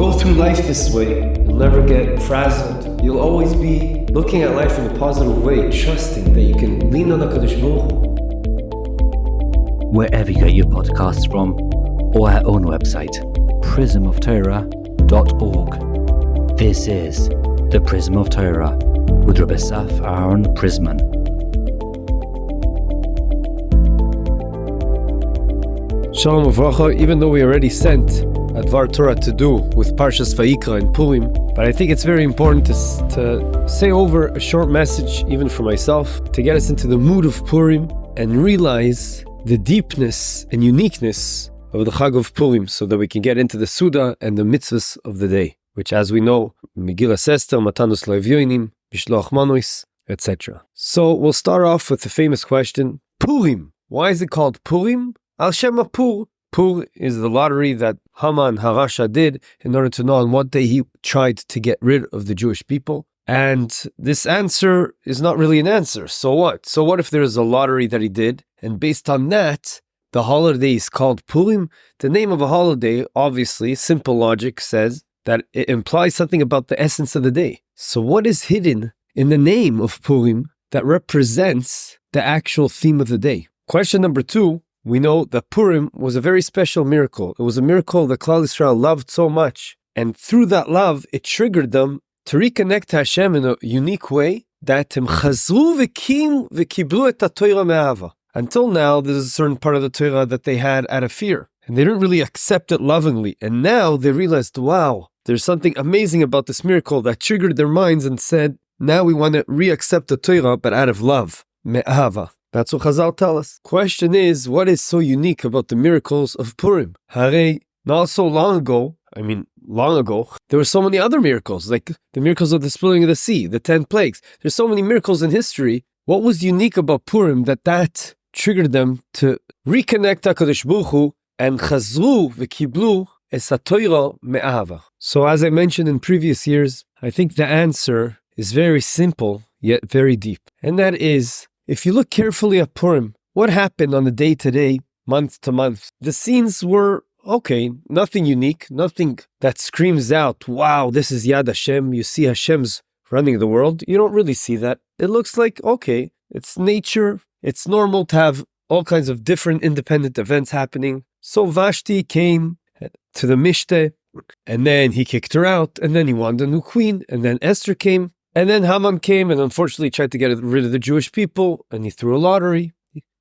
go through life this way. You'll never get frazzled. You'll always be looking at life in a positive way, trusting that you can lean on HaKadosh Baruch Hu. Wherever you get your podcasts from, or our own website, prismoftorah.org. This is The Prism of Torah with Rabbi Saf Aaron Prisman. Shalom Uvracha. Even though we already sent a Dvar Torah to do with Parshas Vayikra and Purim, but I think it's very important to say over a short message, even for myself, to get us into the mood of Purim and realize the deepness and uniqueness of the Chag of Purim, so that we can get into the Suda and the mitzvahs of the day, which, as we know, Megillas Esther, Matanus Le'Evyonim, Mishloach Manois, etc. So we'll start off with the famous question, Purim. Why is it called Purim? Al Shema Pur. Pur is the lottery that Haman Harasha did in order to know on what day he tried to get rid of the Jewish people. And this answer is not really an answer. So what? So what if there is a lottery that he did, and based on that, the holiday is called Purim? The name of a holiday, obviously, simple logic says that it implies something about the essence of the day. So what is hidden in the name of Purim that represents the actual theme of the day? Question number 2, we know that Purim was a very special miracle. It was a miracle that Klal Yisrael loved so much. And through that love, it triggered them to reconnect to Hashem in a unique way, that chazru v'kiblu et ha-Torah me'ahava. Until now, there's a certain part of the Torah that they had out of fear, and they didn't really accept it lovingly. And now they realized, wow, there's something amazing about this miracle that triggered their minds and said, now we want to re-accept the Torah, but out of love, me'ahava. That's what Chazal tell us. Question is, what is so unique about the miracles of Purim? Hare, not so long ago, there were so many other miracles, like the miracles of the splitting of the sea, the 10 plagues. There's so many miracles in history. What was unique about Purim that triggered them to reconnect HaKadosh Baruch Hu and chazru v'kiblu es ha-Torah me'ahava? So as I mentioned in previous years, I think the answer is very simple, yet very deep. And that is, if you look carefully at Purim, what happened on the day to day, month to month? The scenes were okay, nothing unique, nothing that screams out, wow, this is Yad Hashem. You see Hashem's running the world. You don't really see that. It looks like, okay, it's nature. It's normal to have all kinds of different independent events happening. So Vashti came to the Mishte, and then he kicked her out, and then he wanted a new queen, and then Esther came, and then Haman came and unfortunately tried to get rid of the Jewish people, and he threw a lottery,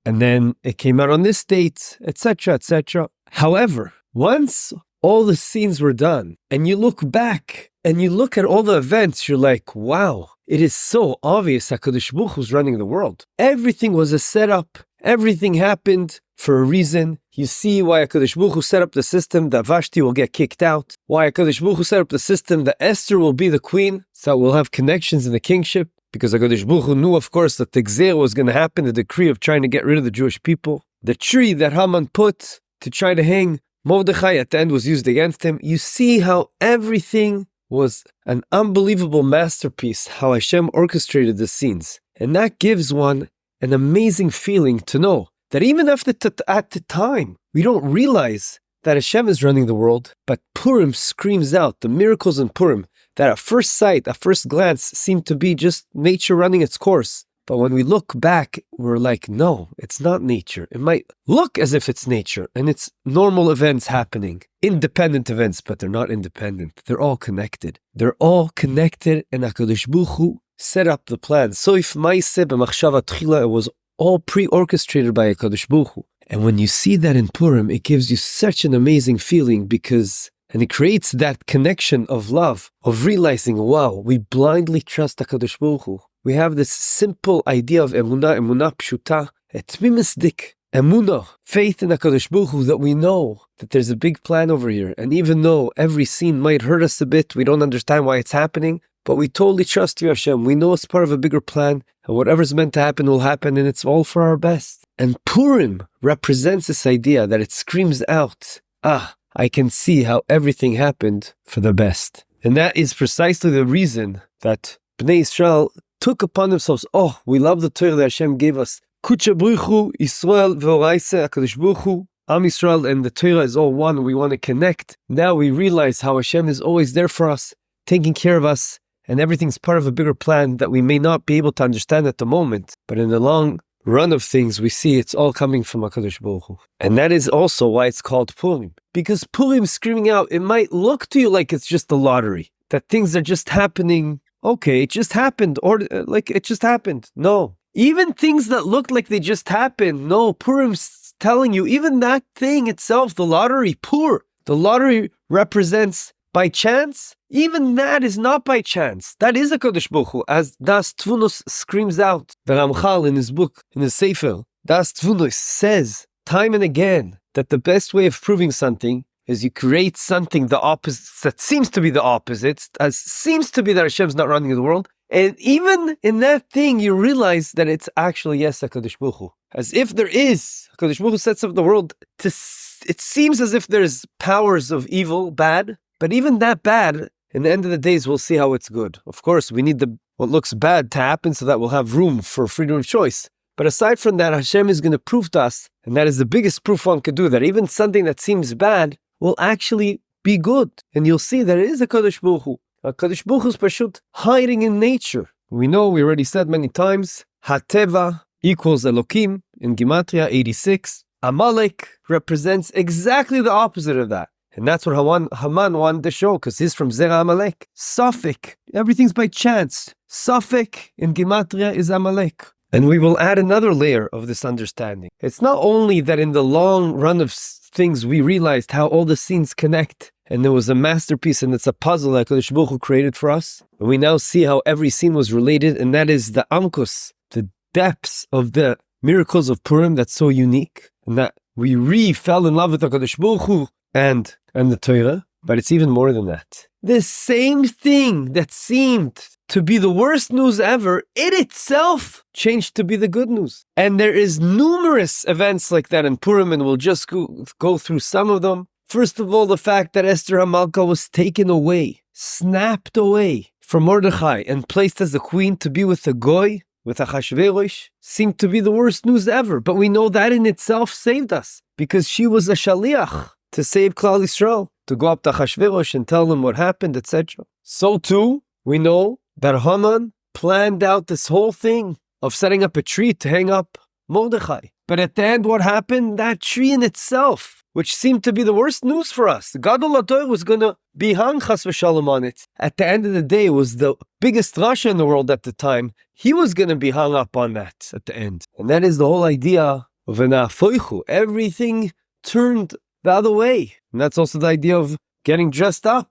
and then it came out on this date, etc., etc. However, once all the scenes were done, and you look back, and you look at all the events, you're like, wow, it is so obvious that HaKadosh Baruch Hu was running the world. Everything was a setup. Everything happened for a reason. You see why HaKadosh Baruch Hu set up the system that Vashti will get kicked out. Why HaKadosh Baruch Hu set up the system that Esther will be the queen, so we'll have connections in the kingship. Because HaKadosh Baruch Hu knew, of course, that the Gzeir was going to happen, the decree of trying to get rid of the Jewish people. The tree that Haman put to try to hang Mordechai at the end was used against him. You see how everything was an unbelievable masterpiece, how Hashem orchestrated the scenes. And that gives one an amazing feeling to know that even at the time, we don't realize that Hashem is running the world, but Purim screams out, the miracles in Purim, that at first sight, at first glance, seem to be just nature running its course. But when we look back, we're like, no, it's not nature. It might look as if it's nature, and it's normal events happening, independent events, but they're not independent. They're all connected. They're all connected, and HaKadosh Baruch Hu set up the plan. So if Maaseh b'machshava tchila, it was all pre-orchestrated by HaKadosh Baruch Hu. And when you see that in Purim, it gives you such an amazing feeling and it creates that connection of love, of realizing, wow, we blindly trust HaKadosh Baruch Hu. We have this simple idea of Emunah pshuta, etmimis dik, Emunah, faith in HaKadosh Baruch Hu, that we know that there's a big plan over here. And even though every scene might hurt us a bit, we don't understand why it's happening, but we totally trust you, Hashem. We know it's part of a bigger plan, and whatever's meant to happen will happen, and it's all for our best. And Purim represents this idea that it screams out, I can see how everything happened for the best. And that is precisely the reason that Bnei Israel took upon themselves, we love the Torah that Hashem gave us. Kucha Bruchu, Israel, V'oraise, HaKadosh Baruch Hu, Am Yisrael and the Torah is all one. We want to connect. Now we realize how Hashem is always there for us, taking care of us, and everything's part of a bigger plan that we may not be able to understand at the moment. But in the long run of things, we see it's all coming from HaKadosh Baruch Hu. And that is also why it's called Purim. Because Purim screaming out, it might look to you like it's just a lottery, that things are just happening. Okay, it just happened, or like it just happened. No. Even things that look like they just happened, no, Purim's telling you, even that thing itself, the lottery, the lottery represents by chance. Even that is not by chance. That is a Kodesh Baruch Hu, as Das Tvunus screams out. The Ramchal in his book, in his Sefer, Das Tvunus says time and again that the best way of proving something is you create something the opposite, that seems to be the opposite, as seems to be that Hashem's not running the world. And even in that thing, you realize that it's actually, yes, HaKadosh Baruch Hu. As if there is, HaKadosh Baruch Hu sets up the world, it seems as if there's powers of evil, bad, but even that bad, in the end of the days, we'll see how it's good. Of course, we need what looks bad to happen so that we'll have room for freedom of choice. But aside from that, Hashem is going to prove to us, and that is the biggest proof one could do, that even something that seems bad will actually be good. And you'll see that it is a Kadosh Baruch Hu. A Kadosh Baruch Hu is pashut hiding in nature. We already said many times, Hateva equals Elokim in Gematria 86. Amalek represents exactly the opposite of that. And that's what Haman wanted to show, because he's from Zera Amalek. Safek, everything's by chance. Safek in Gematria is Amalek. And we will add another layer of this understanding. It's not only that in the long run of things we realized how all the scenes connect, and there was a masterpiece and it's a puzzle that Kadosh Baruch Hu created for us. And we now see how every scene was related, and that is the amkus, the depths of the miracles of Purim that's so unique, and that we fell in love with the Kadosh Baruch Hu and the Torah. But it's even more than that. The same thing that seemed to be the worst news ever, it itself changed to be the good news. And there is numerous events like that in Purim, and we'll just go through some of them. First of all, the fact that Esther HaMalka was taken away, snapped away from Mordechai, and placed as a queen to be with a goy, with Achashverosh, seemed to be the worst news ever. But we know that in itself saved us, because she was a shaliach to save Klal Yisrael, to go up to Achashverosh and tell him what happened, etc. So too, we know that Haman planned out this whole thing of setting up a tree to hang up Mordechai. But at the end, what happened? That tree in itself, which seemed to be the worst news for us, Gadol HaTorah was going to be hung chas v'shalom on it. At the end of the day, it was the biggest Rasha in the world at the time. He was going to be hung up on that at the end. And that is the whole idea of an afoichu. Everything turned the other way. And that's also the idea of getting dressed up.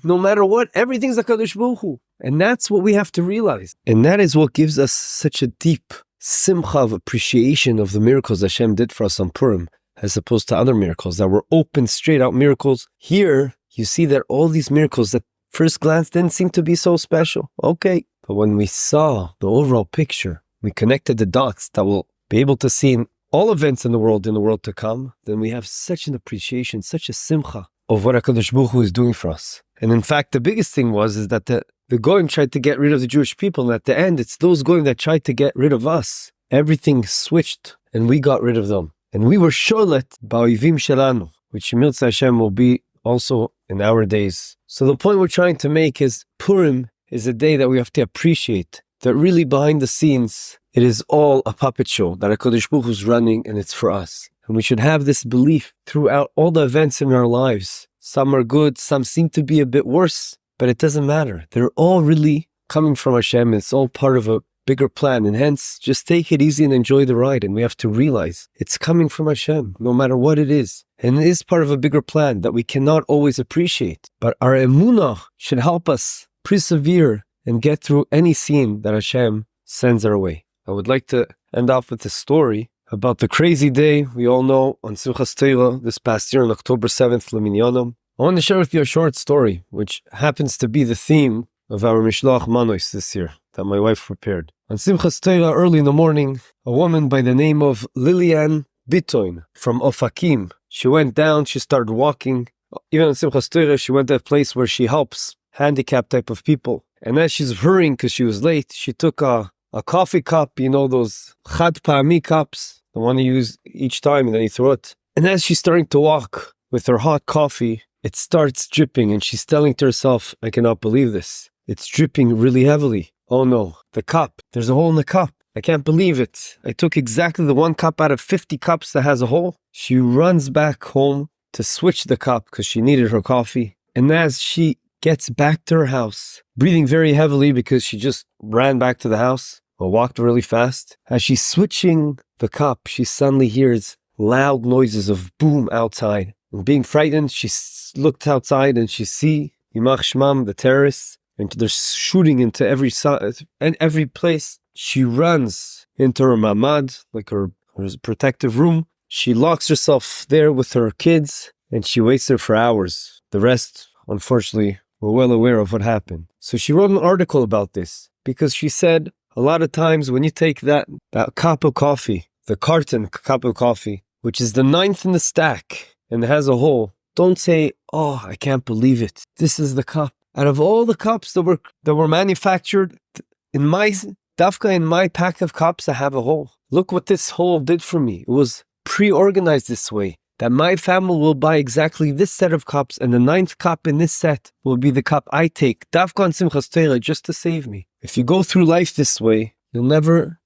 No matter what, everything's a Kadosh Baruch Hu. And that's what we have to realize. And that is what gives us such a deep simcha of appreciation of the miracles Hashem did for us on Purim, as opposed to other miracles that were open, straight out miracles. Here, you see that all these miracles that first glance didn't seem to be so special. Okay. But when we saw the overall picture, we connected the dots that we'll be able to see in all events in the world to come, then we have such an appreciation, such a simcha of what HaKadosh Baruch Hu is doing for us. And in fact, the biggest thing is that the Goyim tried to get rid of the Jewish people, and at the end, it's those Goyim that tried to get rid of us. Everything switched, and we got rid of them. And we were sholet ba'oivim shelanu, which Mirza Hashem will be also in our days. So the point we're trying to make is Purim is a day that we have to appreciate, that really behind the scenes, it is all a puppet show that HaKadosh Baruch Hu is running, and it's for us. And we should have this belief throughout all the events in our lives. Some are good, some seem to be a bit worse, but it doesn't matter. They're all really coming from Hashem. It's all part of a bigger plan, and hence, just take it easy and enjoy the ride. And we have to realize it's coming from Hashem, no matter what it is. And it is part of a bigger plan that we cannot always appreciate. But our Emunah should help us persevere and get through any scene that Hashem sends our way. I would like to end off with a story about the crazy day we all know on Simchas Torah this past year on October 7th, Leminyanom. I want to share with you a short story, which happens to be the theme of our Mishloach Manos this year that my wife prepared. On Simchas Torah, early in the morning, a woman by the name of Lilian Bitoin from Ofakim, she went down, she started walking. Even on Simchas Torah, she went to a place where she helps handicapped type of people. And as she's hurrying because she was late, she took a coffee cup, those chad pa'ami cups, the one you use each time and then you throw it. And as she's starting to walk with her hot coffee, it starts dripping, and she's telling to herself, I cannot believe this. It's dripping really heavily. Oh no, the cup. There's a hole in the cup. I can't believe it. I took exactly the 1 cup out of 50 cups that has a hole. She runs back home to switch the cup because she needed her coffee. And as she gets back to her house, breathing very heavily because she just ran back to the house or walked really fast, as she's switching the cup, she suddenly hears loud noises of boom outside. And being frightened, she looked outside and she see Yimach Shmam, the terrorists, and they're shooting into every side and every place. She runs into her mamad, like her protective room. She locks herself there with her kids, and she waits there for hours. The rest, unfortunately, were well aware of what happened. So she wrote an article about this, because she said a lot of times when you take that cup of coffee, the carton cup of coffee, which is the 9th in the stack and has a hole, don't say, oh, I can't believe it. This is the cup. Out of all the cups that were manufactured, in my pack of cups, I have a hole. Look what this hole did for me. It was pre-organized this way, that my family will buy exactly this set of cups, and the 9th cup in this set will be the cup I take, Dafka on Simchas Torah, just to save me. If you go through life this way, you'll never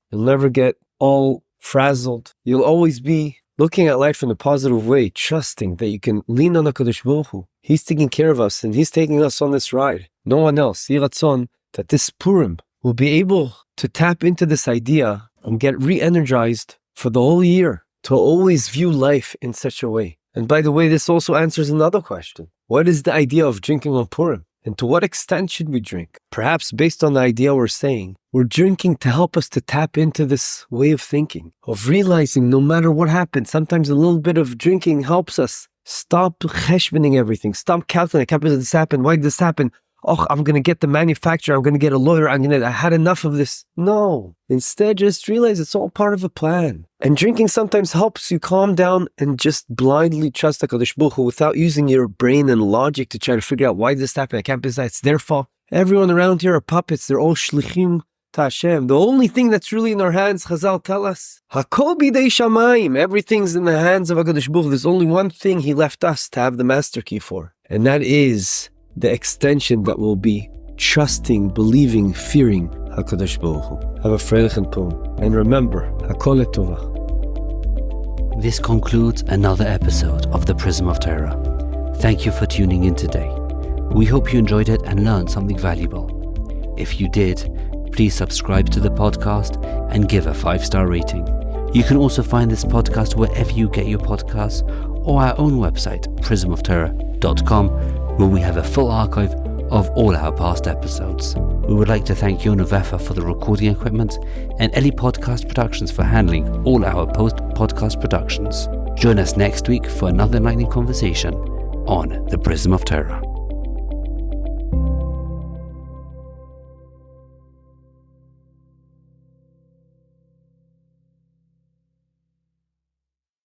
get all frazzled. You'll always be looking at life in a positive way, trusting that you can lean on HaKadosh Baruch Hu. He's taking care of us, and He's taking us on this ride. No one else. Yeh Ratzon, that this Purim will be able to tap into this idea and get re-energized for the whole year, to always view life in such a way. And by the way, this also answers another question. What is the idea of drinking on Purim? And to what extent should we drink? Perhaps based on the idea we're saying, we're drinking to help us to tap into this way of thinking, of realizing no matter what happens, sometimes a little bit of drinking helps us stop cheshboning everything, stop calculating, how did this happen? Why did this happen? Oh, I'm going to get the manufacturer, I'm going to get a lawyer, I had enough of this. No, instead just realize it's all part of a plan. And drinking sometimes helps you calm down and just blindly trust HaKadosh Baruch Hu without using your brain and logic to try to figure out why this happened. I can't believe that it's their fault. Everyone around here are puppets, they're all shlichim to Hashem. The only thing that's really in our hands, Chazal tell us, Hakol bidei shamayim, everything's in the hands of HaKadosh Baruch Hu. There's only one thing He left us to have the master key for, and that is the extension that will be trusting, believing, fearing HaKadosh Baruch Hu. Have a freilichen Purim. And remember, Hakol Tovah. This concludes another episode of The Prism of Torah. Thank you for tuning in today. We hope you enjoyed it and learned something valuable. If you did, please subscribe to the podcast and give a 5-star rating. You can also find this podcast wherever you get your podcasts, or our own website, prismoftorah.com, where we have a full archive of all our past episodes. We would like to thank Unravel for the recording equipment and Eli Podcast Productions for handling all our post-podcast productions. Join us next week for another enlightening conversation on The Prism of Torah.